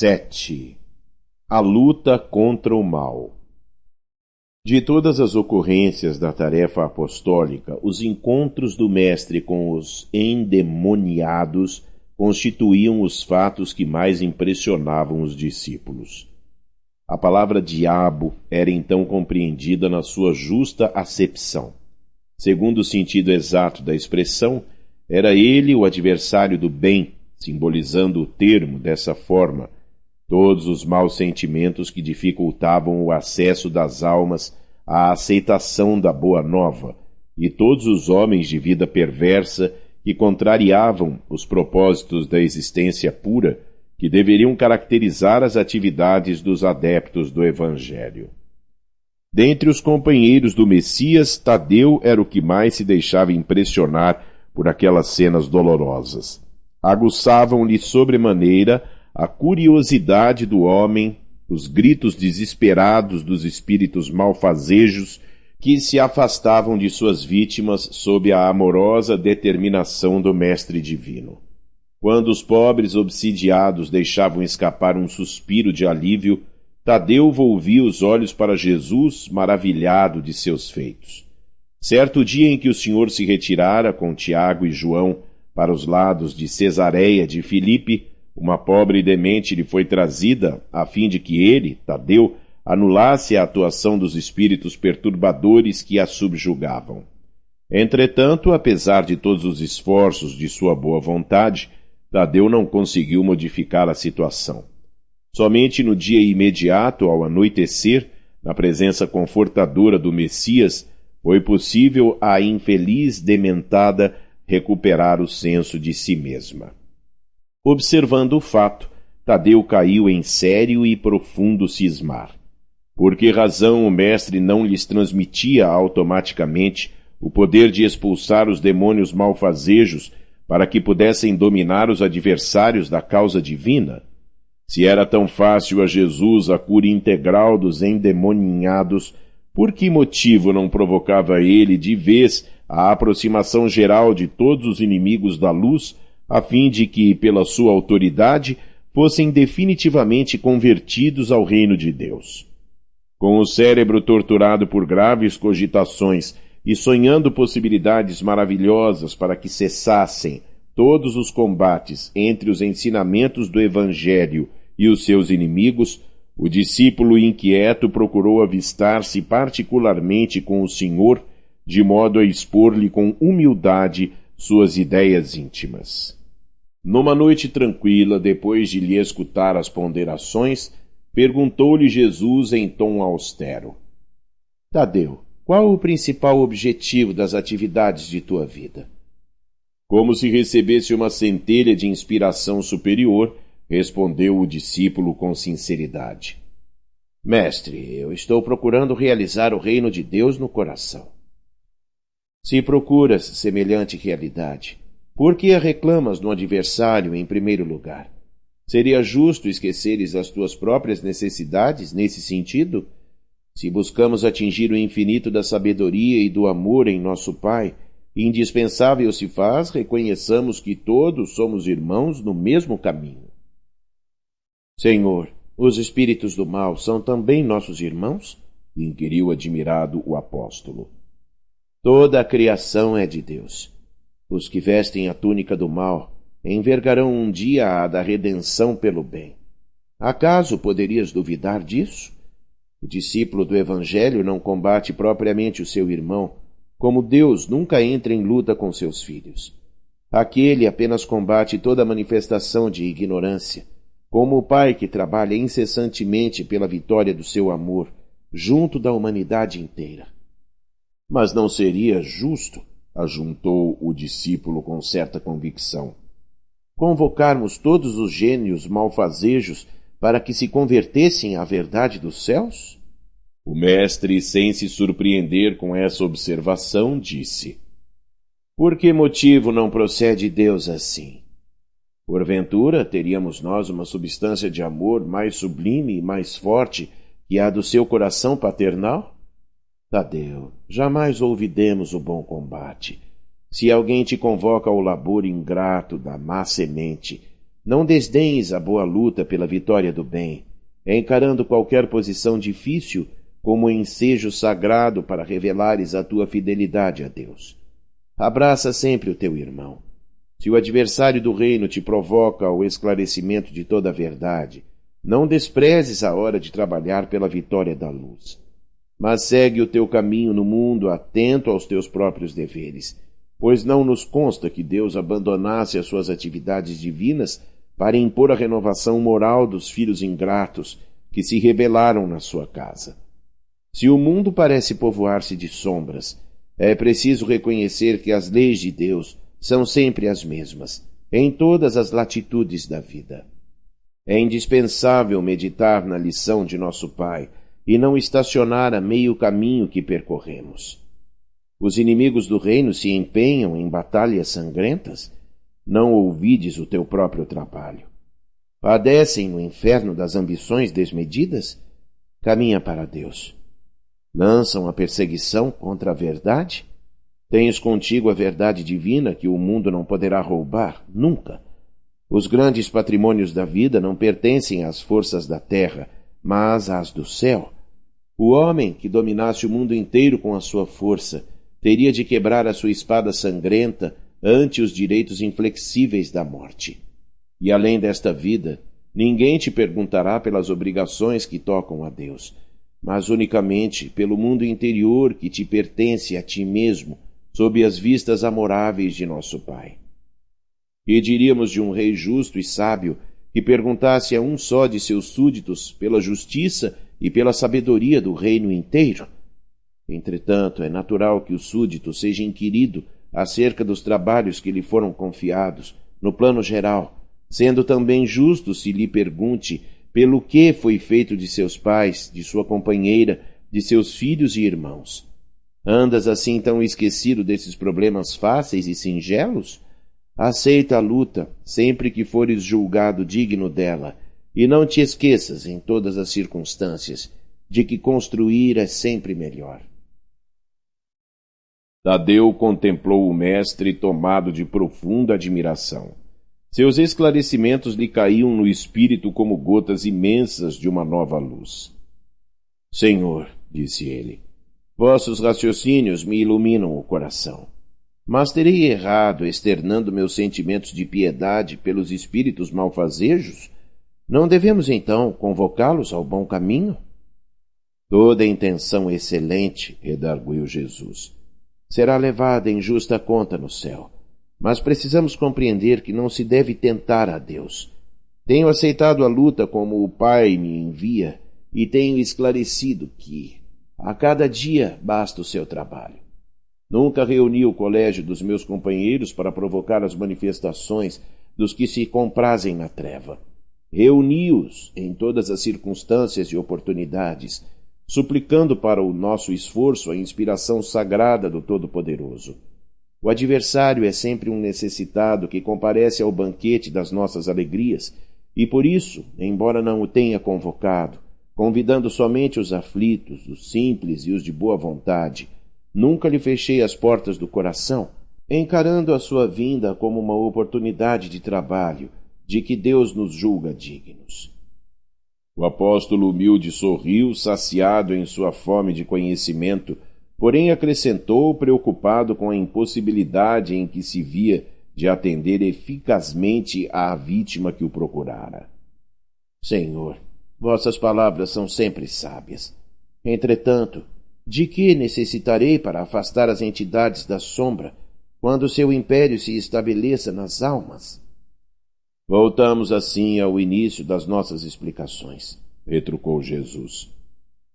7. A luta contra o mal. De todas as ocorrências da tarefa apostólica, os encontros do Mestre com os endemoniados constituíam os fatos que mais impressionavam os discípulos. A palavra diabo era então compreendida na sua justa acepção. Segundo o sentido exato da expressão, era ele o adversário do bem, simbolizando o termo dessa forma, todos os maus sentimentos que dificultavam o acesso das almas à aceitação da boa nova, e todos os homens de vida perversa que contrariavam os propósitos da existência pura, que deveriam caracterizar as atividades dos adeptos do Evangelho. Dentre os companheiros do Messias, Tadeu era o que mais se deixava impressionar por aquelas cenas dolorosas. Aguçavam-lhe sobremaneira a curiosidade do homem, os gritos desesperados dos espíritos malfazejos que se afastavam de suas vítimas sob a amorosa determinação do Mestre Divino. Quando os pobres obsidiados deixavam escapar um suspiro de alívio, Tadeu volvia os olhos para Jesus, maravilhado de seus feitos. Certo dia em que o Senhor se retirara com Tiago e João para os lados de Cesareia de Filipe, uma pobre demente lhe foi trazida, a fim de que ele, Tadeu, anulasse a atuação dos espíritos perturbadores que a subjugavam. Entretanto, apesar de todos os esforços de sua boa vontade, Tadeu não conseguiu modificar a situação. Somente no dia imediato ao anoitecer, na presença confortadora do Messias, foi possível à infeliz dementada recuperar o senso de si mesma. Observando o fato, Tadeu caiu em sério e profundo cismar. Por que razão o mestre não lhes transmitia automaticamente o poder de expulsar os demônios malfazejos para que pudessem dominar os adversários da causa divina? Se era tão fácil a Jesus a cura integral dos endemoninhados, por que motivo não provocava ele de vez a aproximação geral de todos os inimigos da luz, a fim de que, pela sua autoridade, fossem definitivamente convertidos ao reino de Deus? Com o cérebro torturado por graves cogitações e sonhando possibilidades maravilhosas para que cessassem todos os combates entre os ensinamentos do Evangelho e os seus inimigos, o discípulo inquieto procurou avistar-se particularmente com o Senhor, de modo a expor-lhe com humildade suas ideias íntimas. Numa noite tranquila, depois de lhe escutar as ponderações, perguntou-lhe Jesus em tom austero: Tadeu, qual o principal objetivo das atividades de tua vida? Como se recebesse uma centelha de inspiração superior, respondeu o discípulo com sinceridade: Mestre, eu estou procurando realizar o reino de Deus no coração. Se procuras semelhante realidade, por que a reclamas no adversário em primeiro lugar? Seria justo esqueceres as tuas próprias necessidades nesse sentido? Se buscamos atingir o infinito da sabedoria e do amor em nosso Pai, indispensável se faz reconheçamos que todos somos irmãos no mesmo caminho. Senhor, os espíritos do mal são também nossos irmãos? Inquiriu admirado o apóstolo. Toda a criação é de Deus. Os que vestem a túnica do mal envergarão um dia a da redenção pelo bem. Acaso poderias duvidar disso? O discípulo do Evangelho não combate propriamente o seu irmão, como Deus nunca entra em luta com seus filhos. Aquele apenas combate toda manifestação de ignorância, como o Pai que trabalha incessantemente pela vitória do seu amor, junto da humanidade inteira. Mas não seria justo, ajuntou o discípulo com certa convicção, convocarmos todos os gênios malfazejos para que se convertessem à verdade dos céus? O mestre, sem se surpreender com essa observação, disse: Por que motivo não procede Deus assim? Porventura, teríamos nós uma substância de amor mais sublime e mais forte que a do seu coração paternal? Tadeu, jamais olvidemos o bom combate. Se alguém te convoca ao labor ingrato da má semente, Não desdenhes a boa luta pela vitória do bem, encarando qualquer posição difícil como um ensejo sagrado para revelares a tua fidelidade a Deus. Abraça sempre o teu irmão. Se o adversário do reino te provoca ao esclarecimento de toda a verdade, não desprezes a hora de trabalhar pela vitória da luz. Mas segue o teu caminho no mundo atento aos teus próprios deveres, pois não nos consta que Deus abandonasse as suas atividades divinas para impor a renovação moral dos filhos ingratos que se rebelaram na sua casa. Se o mundo parece povoar-se de sombras, é preciso reconhecer que as leis de Deus são sempre as mesmas, em todas as latitudes da vida. É indispensável meditar na lição de nosso Pai e não estacionar a meio caminho que percorremos. Os inimigos do reino se empenham em batalhas sangrentas? Não ouvides o teu próprio trabalho. Padecem no inferno das ambições desmedidas? Caminha para Deus. Lançam a perseguição contra a verdade? Tens contigo a verdade divina que o mundo não poderá roubar, nunca. Os grandes patrimônios da vida não pertencem às forças da terra, mas às do céu. O homem que dominasse o mundo inteiro com a sua força teria de quebrar a sua espada sangrenta ante os direitos inflexíveis da morte. E além desta vida, ninguém te perguntará pelas obrigações que tocam a Deus, mas unicamente pelo mundo interior que te pertence a ti mesmo, sob as vistas amoráveis de nosso Pai. E diríamos de um rei justo e sábio que perguntasse a um só de seus súditos pela justiça e pela sabedoria do reino inteiro? Entretanto, é natural que o súdito seja inquirido acerca dos trabalhos que lhe foram confiados, no plano geral, sendo também justo se lhe pergunte pelo que foi feito de seus pais, de sua companheira, de seus filhos e irmãos. Andas assim tão esquecido desses problemas fáceis e singelos? Aceita a luta sempre que fores julgado digno dela, e não te esqueças, em todas as circunstâncias, de que construir é sempre melhor. Tadeu contemplou o mestre tomado de profunda admiração. Seus esclarecimentos lhe caíam no espírito como gotas imensas de uma nova luz. Senhor, disse ele, vossos raciocínios me iluminam o coração. Mas terei errado externando meus sentimentos de piedade pelos espíritos malfazejos? Não devemos, então, convocá-los ao bom caminho? Toda intenção excelente, redarguiu Jesus, será levada em justa conta no céu. Mas precisamos compreender que não se deve tentar a Deus. Tenho aceitado a luta como o Pai me envia e tenho esclarecido que, a cada dia, basta o seu trabalho. Nunca reuni o colégio dos meus companheiros para provocar as manifestações dos que se comprazem na treva. Reuni-os em todas as circunstâncias e oportunidades, suplicando para o nosso esforço a inspiração sagrada do Todo-Poderoso. O adversário é sempre um necessitado que comparece ao banquete das nossas alegrias, e por isso, embora não o tenha convocado, convidando somente os aflitos, os simples e os de boa vontade, nunca lhe fechei as portas do coração, encarando a sua vinda como uma oportunidade de trabalho, de que Deus nos julga dignos. O apóstolo humilde sorriu, saciado em sua fome de conhecimento, porém acrescentou, preocupado com a impossibilidade em que se via de atender eficazmente à vítima que o procurara. Senhor, vossas palavras são sempre sábias. Entretanto, de que necessitarei para afastar as entidades da sombra, quando seu império se estabeleça nas almas? Voltamos assim ao início das nossas explicações, retrucou Jesus.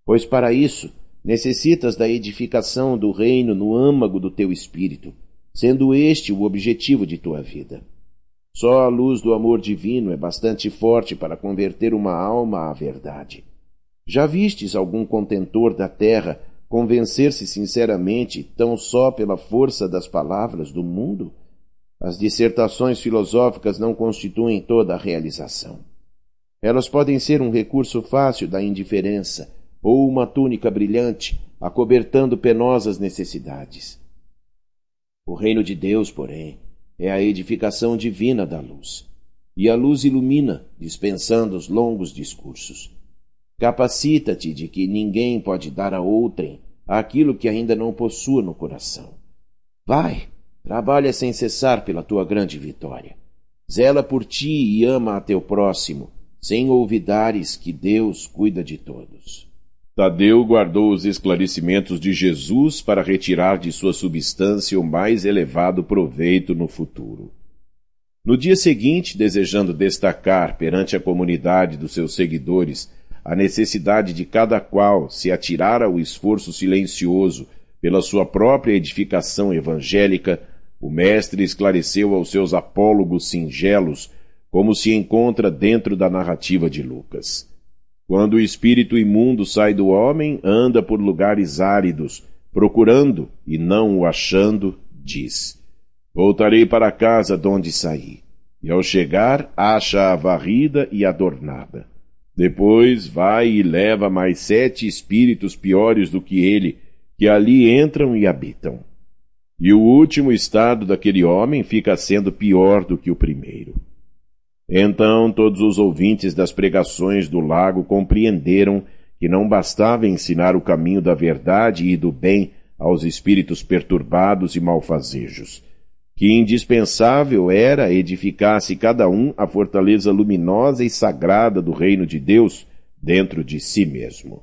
Pois para isso necessitas da edificação do reino no âmago do teu espírito, sendo este o objetivo de tua vida. Só a luz do amor divino é bastante forte para converter uma alma à verdade. Já vistes algum contentor da terra convencer-se sinceramente tão só pela força das palavras do mundo? As dissertações filosóficas não constituem toda a realização. Elas podem ser um recurso fácil da indiferença ou uma túnica brilhante acobertando penosas necessidades. O reino de Deus, porém, é a edificação divina da luz. e a luz ilumina, dispensando os longos discursos. Capacita-te de que ninguém pode dar a outrem aquilo que ainda não possua no coração. Vai, trabalha sem cessar pela tua grande vitória. Zela por ti e ama a teu próximo, sem olvidares que Deus cuida de todos. Tadeu guardou os esclarecimentos de Jesus para retirar de sua substância o mais elevado proveito no futuro. No dia seguinte, desejando destacar perante a comunidade dos seus seguidores a necessidade de cada qual se atirar ao esforço silencioso pela sua própria edificação evangélica, o mestre esclareceu aos seus apólogos singelos como se encontra dentro da narrativa de Lucas. Quando o espírito imundo sai do homem, anda por lugares áridos, procurando e não o achando, diz: Voltarei para a casa de onde saí. E ao chegar, acha-a varrida e adornada. Depois vai e leva mais 7 espíritos piores do que ele, que ali entram e habitam. E o último estado daquele homem fica sendo pior do que o primeiro. Então todos os ouvintes das pregações do lago compreenderam que não bastava ensinar o caminho da verdade e do bem aos espíritos perturbados e malfazejos, que indispensável era edificar-se cada um a fortaleza luminosa e sagrada do reino de Deus dentro de si mesmo.